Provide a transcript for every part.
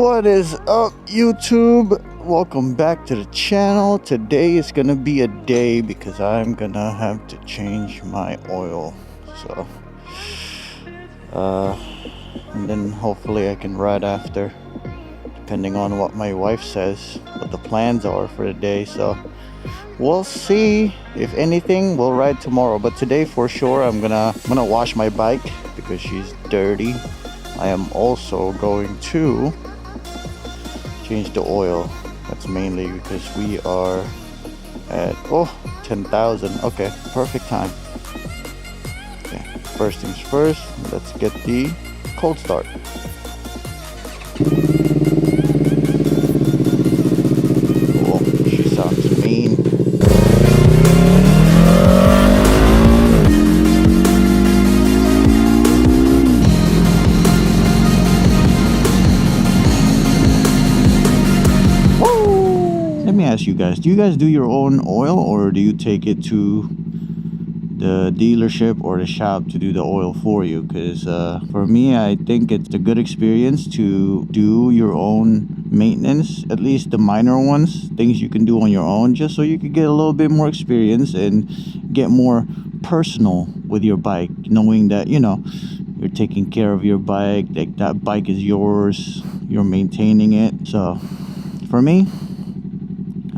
What is up, YouTube? Welcome back to the channel. Today is gonna be a day because I'm gonna have to change my oil. So and then hopefully I can ride after, depending on what my wife says, what the plans are for the day. So we'll see. If anything, we'll ride tomorrow, but today for sure I'm gonna wash my bike because she's dirty. I am also going to change the oil. That's mainly because we are at 10,000. Okay, perfect time. Okay, first things first, let's get the cold start. Oh, she sounds mean. Let me ask you guys, do you guys do your own oil, or do you take it to the dealership or the shop to do the oil for you? Because for me, I think it's a good experience to do your own maintenance, at least the minor ones, things you can do on your own, just so you can get a little bit more experience and get more personal with your bike, knowing that, you know, you're taking care of your bike, like that bike is yours, you're maintaining it. So for me,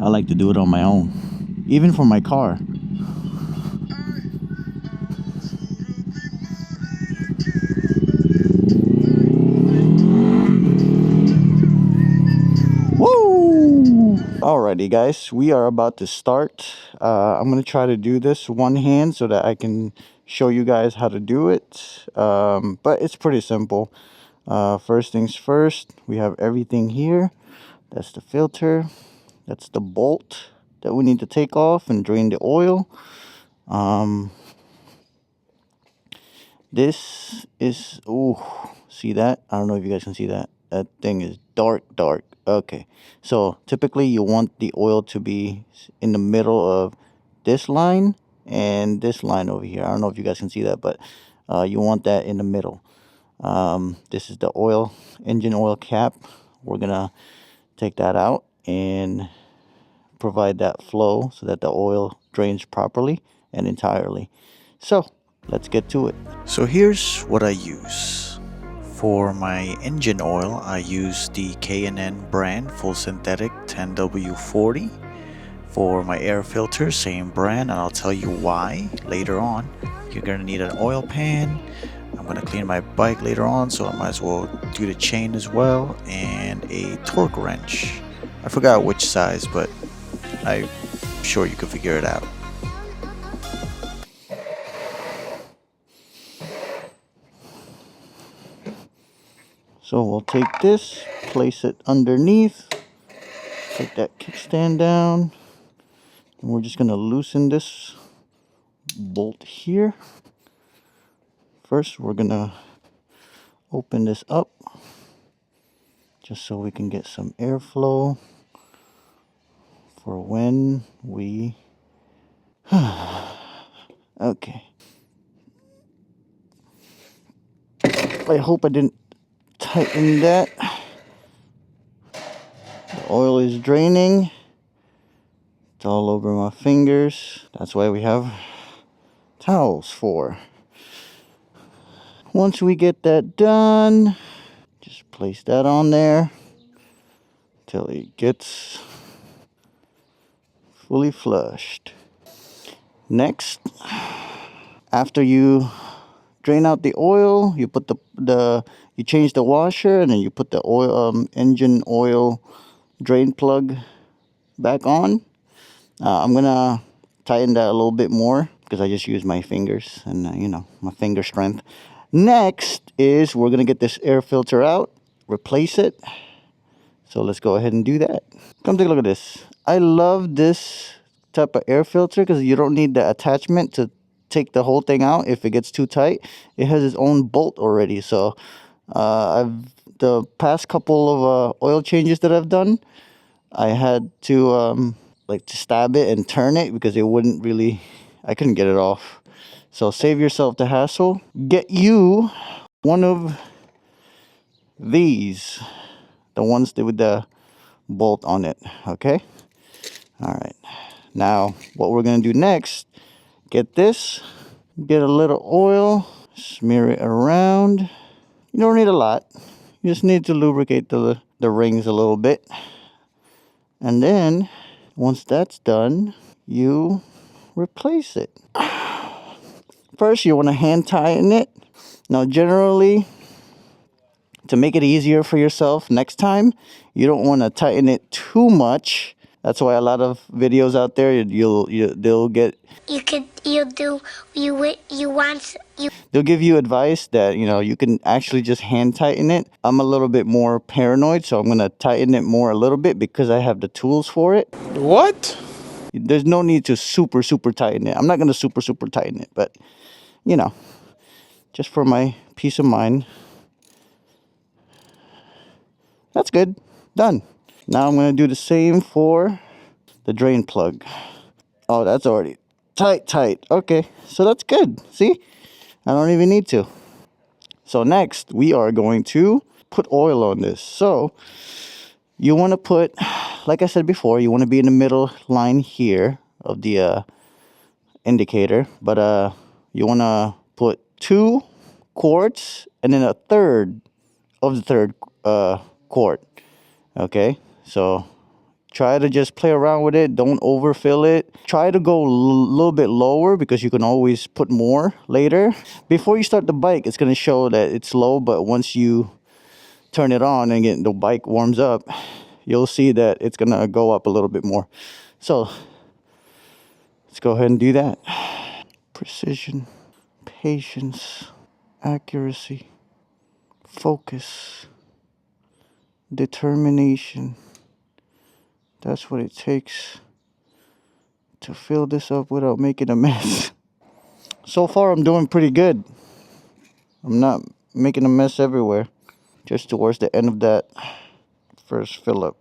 I like to do it on my own, even for my car. Woo! Alrighty guys, we are about to start. I'm gonna try to do this one hand so that I can show you guys how to do it. But it's pretty simple. First things first, we have everything here. That's the filter. That's the bolt that we need to take off and drain the oil. This is, see that? I don't know if you guys can see that. That thing is dark. Okay, so typically you want the oil to be in the middle of this line and this line over here. I don't know if you guys can see that, but you want that in the middle. This is the oil, engine oil cap. We're gonna take that out and provide that flow so that the oil drains properly and entirely. So let's get to it. So here's what I use. For my engine oil, I use the K&N brand full synthetic 10W40. For my air filter, same brand, and I'll tell you why later on. You're gonna need an oil pan. I'm gonna clean my bike later on, so I might as well do the chain as well, and a torque wrench. I forgot which size, but I'm sure you can figure it out. So we'll take this, place it underneath, take that kickstand down, and we're just gonna loosen this bolt here. First, we're gonna open this up just so we can get some airflow for when we okay. I hope I didn't tighten that. The oil is draining. It's all over my fingers. That's why we have towels for. Once we get that done, just place that on there till it gets fully flushed. Next, after you drain out the oil, you put you change the washer, and then you put the oil engine oil drain plug back on. I'm gonna tighten that a little bit more because I just use my fingers and you know, my finger strength. Next is we're gonna get this air filter out, replace it. So let's go ahead and do that. Come take a look at this. I love this type of air filter because you don't need the attachment to take the whole thing out if it gets too tight. It has its own bolt already. So the past couple of oil changes that I've done, I had to like to stab it and turn it because it wouldn't really, I couldn't get it off. So save yourself the hassle. Get you one of these. the ones with the bolt on it. Okay. All right. Now what we're gonna do next, get this, get a little oil, smear it around. You don't need a lot. You just need to lubricate the rings a little bit. And then once that's done, you replace it. First, you want to hand tighten it. Now, generally, to make it easier for yourself next time, you don't want to tighten it too much. That's why a lot of videos out there, they'll get, they'll give you advice that, you know, you can actually just hand tighten it. I'm a little bit more paranoid, so I'm going to tighten it more a little bit because I have the tools for it. What? There's no need to super tighten it. I'm not going to super tighten it, but, you know, just for my peace of mind. That's good. Done. Now I'm going to do the same for the drain plug. Oh, that's already tight. Okay, so that's good. See? I don't even need to. So next, we are going to put oil on this. So you want to put, like I said before, you want to be in the middle line here of the indicator. But you want to put 2 quarts and then a third of the third quart. Okay, so try to just play around with it. Don't overfill it. Try to go a little bit lower because you can always put more later. Before you start the bike, it's going to show that it's low, but once you turn it on and the bike warms up, you'll see that it's going to go up a little bit more. So let's go ahead and do that. Precision, patience, accuracy, focus, determination. That's what it takes to fill this up without making a mess. So far, I'm doing pretty good. I'm not making a mess everywhere. Just towards the end of that first fill up.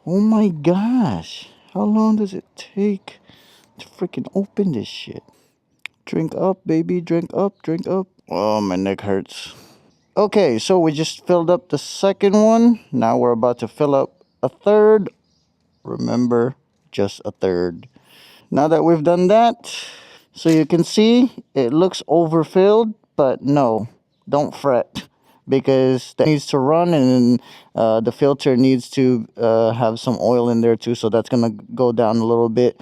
Oh my gosh. How long does it take to freaking open this shit? Drink up, baby. Drink up. Oh, my neck hurts. Okay, so we just filled up the second one. Now we're about to fill up a third. Remember, just a third. Now that we've done that, so you can see it looks overfilled, but no, don't fret, because that needs to run, and the filter needs to have some oil in there too, so that's gonna go down a little bit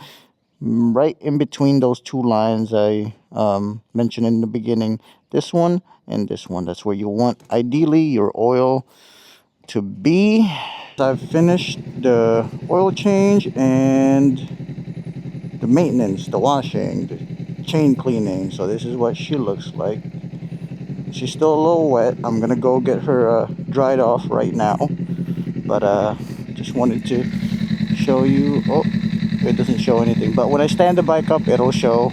right in between those 2 lines I mentioned in the beginning. This one and this one, that's where you want ideally your oil to be. I've finished the oil change and the maintenance, the washing, the chain cleaning. So this is what she looks like. She's still a little wet. I'm gonna go get her dried off right now, but just wanted to show you. Oh, it doesn't show anything, but when I stand the bike up, it'll show.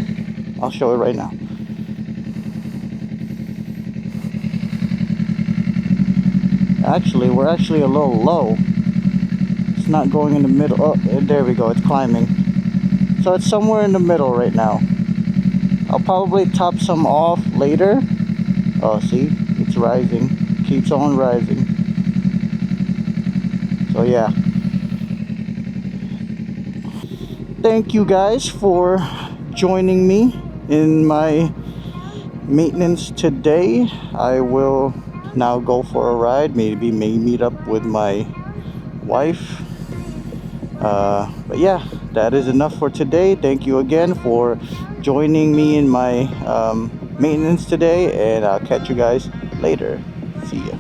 I'll show it right now. Actually, we're actually a little low. It's not going in the middle. Oh, there we go. It's climbing. So it's somewhere in the middle right now. I'll probably top some off later. Oh, see? It's rising. Keeps on rising. So yeah. Thank you guys for joining me in my maintenance today. I will now go for a ride. Maybe meet up with my wife. But yeah, that is enough for today. Thank you again for joining me in my maintenance today, and I'll catch you guys later. See ya.